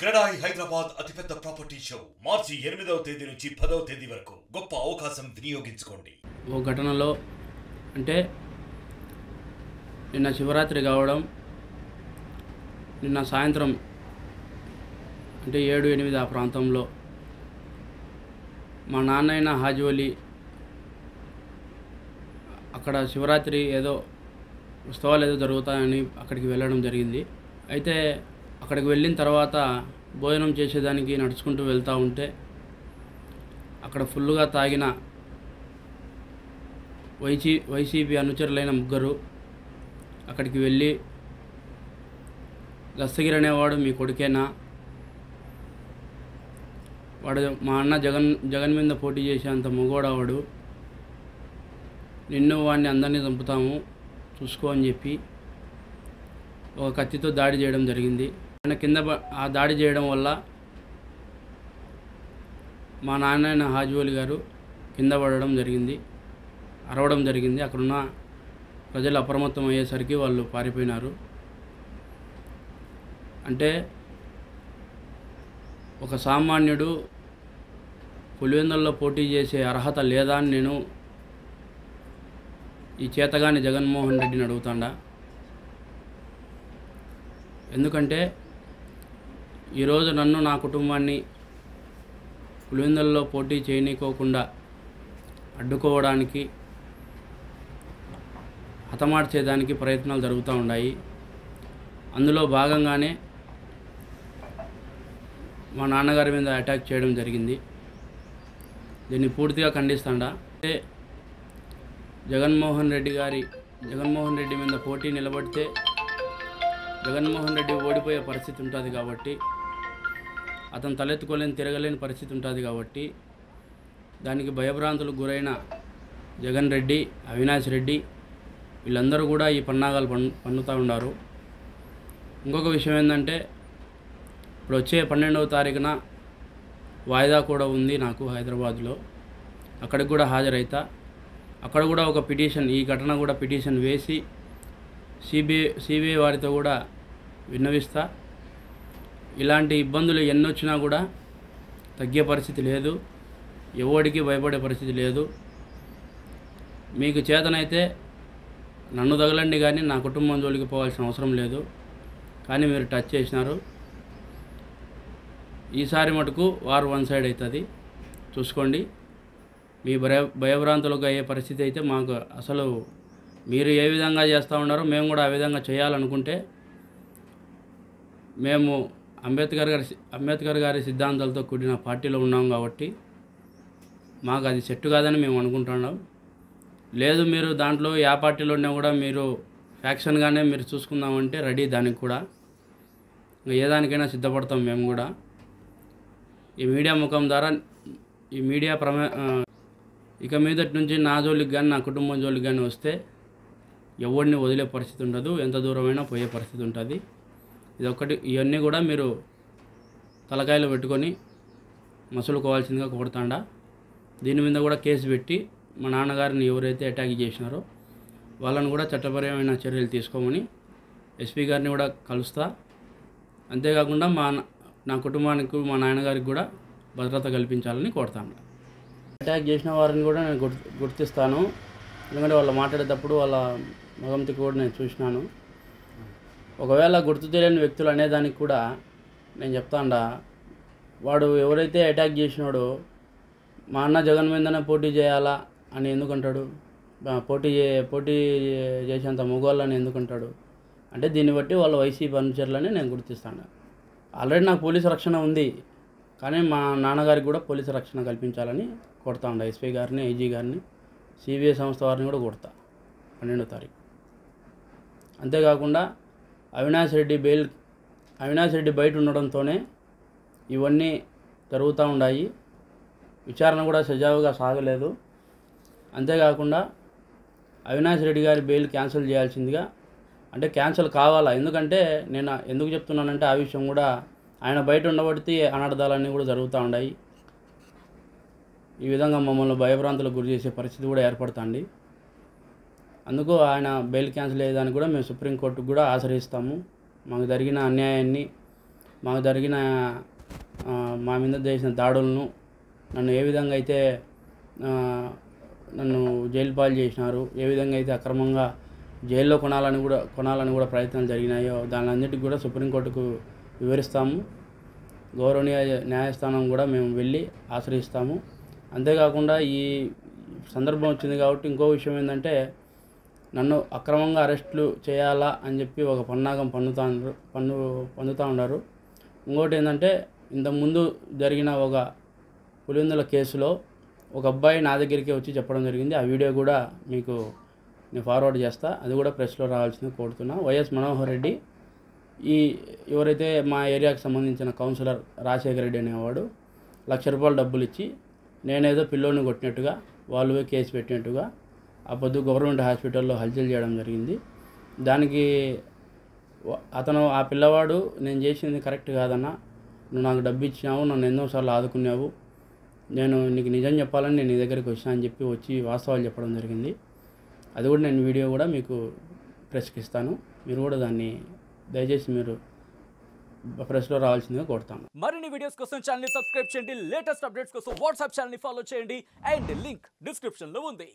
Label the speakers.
Speaker 1: క్రెడాయి హైదరాబాద్ అతిపెద్ద property show మార్చి 8వ తేదీ నుంచి 10వ తేదీ వరకు గొప్ప అవకాశం వినియోగించుకోండి.
Speaker 2: ఓ ఘటనలో అంటే నిన్న శివరాత్రి కావడం, నిన్న సాయంత్రం అంటే 7-8 ఆ ప్రాంతంలో మా నాన్నైన హాజీవలి అక్కడ శివరాత్రి ఏదో ఉత్సవాలు ఏదో జరుగుతాయని అక్కడికి వెళ్ళడం జరిగింది. అయితే అక్కడికి వెళ్ళిన తర్వాత భోజనం చేసేదానికి నడుచుకుంటూ వెళ్తూ ఉంటే అక్కడ ఫుల్గా తాగిన వైసీపీ అనుచరులైన ముగ్గురు అక్కడికి వెళ్ళి, దస్తగిరి అనేవాడు మీ కొడుకేనా, వాడు మా అన్న జగన్ మీద పోటీ చేసేంత మగోడవాడు, నిన్ను వాడిని అందరినీ చంపుతాము చూసుకో అని చెప్పి ఒక కత్తితో దాడి చేయడం జరిగింది. ఆయన కింద ఆ దాడి చేయడం వల్ల మా నాన్న హాజీవలి గారు కింద పడడం జరిగింది, అరవడం జరిగింది. అక్కడున్న ప్రజలు అప్రమత్తం అయ్యేసరికి వాళ్ళు పారిపోయినారు. అంటే ఒక సామాన్యుడు పులివెందుల్లో పోటీ చేసే అర్హత లేదా అని నేను ఈ చేతగాని జగన్మోహన్ రెడ్డిని అడుగుతాండా. ఎందుకంటే ఈరోజు నన్ను, నా కుటుంబాన్ని పులివెందుల్లో పోటీ చేయనీకోకుండా అడ్డుకోవడానికి, హతమార్చేదానికి ప్రయత్నాలు జరుగుతూ ఉన్నాయి. అందులో భాగంగానే మా నాన్నగారి మీద అటాక్ చేయడం జరిగింది. దీన్ని పూర్తిగా ఖండిస్తాండా. అంటే జగన్మోహన్ రెడ్డి మీద పోటీ నిలబడితే జగన్మోహన్ రెడ్డి ఓడిపోయే పరిస్థితి ఉంటుంది కాబట్టి, అతను తలెత్తుకోలేని తిరగలేని పరిస్థితి ఉంటుంది కాబట్టి, దానికి భయభ్రాంతులకు గురైన జగన్ రెడ్డి, అవినాష్ రెడ్డి వీళ్ళందరూ కూడా ఈ పన్నాగాలు పన్నుతూ ఉన్నారు. ఇంకొక విషయం ఏంటంటే, ఇప్పుడు వచ్చే 12వ తారీఖున వాయిదా కూడా ఉంది నాకు హైదరాబాద్లో. అక్కడికి కూడా హాజరైతా. అక్కడ కూడా ఒక పిటిషన్, ఈ ఘటన కూడా పిటిషన్ వేసి సిబిఐ వారితో కూడా విన్నవిస్తా. ఇలాంటి ఇబ్బందులు ఎన్నొచ్చినా కూడా తగ్గే పరిస్థితి లేదు, ఎవడికి భయపడే పరిస్థితి లేదు. మీకు చేతనైతే నన్ను తగలండి, కానీ నా కుటుంబం జోలికి పోవాల్సిన అవసరం లేదు. కానీ మీరు టచ్ చేసినారు. ఈసారి మటుకు వారు వన్ సైడ్ అవుతుంది, చూసుకోండి. మీ భయభ్రాంతులకు అయ్యే పరిస్థితి అయితే మాకు అసలు, మీరు ఏ విధంగా చేస్తూ ఉన్నారో మేము కూడా ఆ విధంగా చేయాలనుకుంటే, మేము అంబేద్కర్ గారి సిద్ధాంతాలతో కూడిన పార్టీలో ఉన్నాం కాబట్టి మాకు అది సెట్ కాదని మేము అనుకుంటున్నాం. లేదు మీరు దాంట్లో ఆ పార్టీలో ఉన్నా కూడా మీరు ఫ్యాక్షన్గానే మీరు చూసుకుందామంటే రెడీ, దానికి కూడా ఏ దానికైనా సిద్ధపడతాం మేము కూడా. ఈ మీడియా ముఖం ద్వారా ఈ మీడియా ఇక మీదటి నుంచి నా జోలికి కానీ నా కుటుంబం జోలికి కానీ వస్తే ఎవరిని వదిలే పరిస్థితి ఉండదు, ఎంత దూరమైనా పోయే పరిస్థితి ఉంటుంది. ఇవన్నీ కూడా మీరు తలకాయలు పెట్టుకొని మసులుకోవాల్సిందిగా కోరుతాండా. దీని మీద కూడా కేసు పెట్టి మా నాన్నగారిని ఎవరైతే అటాక్ చేసినారో వాళ్ళని కూడా చట్టపరమైన చర్యలు తీసుకోమని ఎస్పీ గారిని కూడా కలుస్తా. అంతేకాకుండా నా కుటుంబానికి, మా నాన్నగారికి కూడా భద్రత కల్పించాలని కోరుతాను. అటాక్ చేసిన వారిని కూడా నేను గుర్తిస్తాను, ఎందుకంటే వాళ్ళు మాట్లాడేటప్పుడు వాళ్ళ మగంతికి కూడా నేను చూసినాను. ఒకవేళ గుర్తు తెలియని వ్యక్తులు అనేదానికి కూడా నేను చెప్తాండా, వాడు ఎవరైతే అటాక్ చేసినాడో మా అన్న జగన్ మీదనే పోటీ చేయాలా అని ఎందుకంటాడు, పోటీ చేసేంత మగవాళ్ళని ఎందుకంటాడు అంటే, దీన్ని బట్టి వాళ్ళ వైసీపీ అనుచరులని నేను గుర్తిస్తాను. ఆల్రెడీ నాకు పోలీసు రక్షణ ఉంది, కానీ మా నాన్నగారికి కూడా పోలీసు రక్షణ కల్పించాలని కొడతా ఉండ. ఎస్పీ గారిని, ఐజీ గారిని, సిబిఐ సంస్థ వారిని కూడా కొడతా 12వ తారీఖు. అంతేకాకుండా అవినాష్ రెడ్డి బయట ఉండడంతోనే ఇవన్నీ జరుగుతూ ఉన్నాయి. విచారణ కూడా సజావుగా సాగలేదు. అంతేకాకుండా అవినాష్ రెడ్డి గారి బెయిల్ క్యాన్సిల్ చేయాల్సిందిగా, అంటే క్యాన్సిల్ కావాలా, ఎందుకంటే నేను ఎందుకు చెప్తున్నానంటే ఆ విషయం కూడా ఆయన బయట ఉండబడితే అనర్థాలన్నీ కూడా జరుగుతూ ఉన్నాయి. ఈ విధంగా మమ్మల్ని భయభ్రాంతులకు గురి చేసే పరిస్థితి కూడా ఏర్పడుతుంది. అందుకు ఆయన బెయిల్ క్యాన్సిల్ అయ్యేదానికి కూడా మేము సుప్రీంకోర్టుకు కూడా ఆశ్రయిస్తాము. మాకు జరిగిన అన్యాయాన్ని మాకు జరిగిన మా మీద చేసిన దాడులను నన్ను ఏ విధంగా అయితే నన్ను జైలు పాలు చేసినారు, ఏ విధంగా అయితే అక్రమంగా జైల్లో కొనాలని కూడా ప్రయత్నాలు జరిగినాయో దానిలన్నిటికీ కూడా సుప్రీంకోర్టుకు వివరిస్తాము. గౌరవనీయ న్యాయస్థానం కూడా మేము వెళ్ళి ఆశ్రయిస్తాము. అంతేకాకుండా ఈ సందర్భం వచ్చింది కాబట్టి ఇంకో విషయం ఏంటంటే, నన్ను అక్రమంగా అరెస్టులు చేయాలా అని చెప్పి ఒక పన్నాగం పన్నుతూ ఉన్నారు. ఇంకోటి ఏంటంటే, ఇంతకుముందు జరిగిన ఒక పులివెందుల కేసులో ఒక అబ్బాయి నా దగ్గరికి వచ్చి చెప్పడం జరిగింది. ఆ వీడియో కూడా మీకు నేను ఫార్వర్డ్ చేస్తా, అది కూడా ప్రెస్లో రావాల్సింది కోరుతున్నా. వైఎస్ మనోహర్ రెడ్డి ఎవరైతే మా ఏరియాకి సంబంధించిన కౌన్సిలర్ రాజశేఖర రెడ్డి అనేవాడు ₹1,00,000 డబ్బులు ఇచ్చి నేనేదో పిల్లోని కొట్టినట్టుగా వాళ్ళు కేసు పెట్టినట్టుగా ఆ పొద్దు గవర్నమెంట్ హాస్పిటల్లో హల్చల్ చేయడం జరిగింది. దానికి ఆ పిల్లవాడు నేను చేసింది కరెక్ట్ కాదన్నా, నువ్వు నాకు డబ్బు ఇచ్చినావు, నన్ను ఎన్నోసార్లు ఆదుకున్నావు, నేను నీకు నిజం చెప్పాలని నేను నీ దగ్గరికి వచ్చా అని చెప్పి వచ్చి వాస్తవాలు చెప్పడం జరిగింది. అది కూడా నేను వీడియో కూడా మీకు ప్రెస్కి ఇస్తాను. మీరు కూడా దాన్ని దయచేసి మీరు ప్రెస్లో రావాల్సిందిగా కోరుతాను.
Speaker 3: మరిన్ని వీడియోస్ కోసం ఛానల్ ని సబ్స్క్రైబ్ చేయండి. లేటెస్ట్ అప్డేట్స్ కోసం వాట్సాప్ ఛానల్ ని ఫాలో చేయండి. అండ్ లింక్ డిస్క్రిప్షన్ లో ఉంది.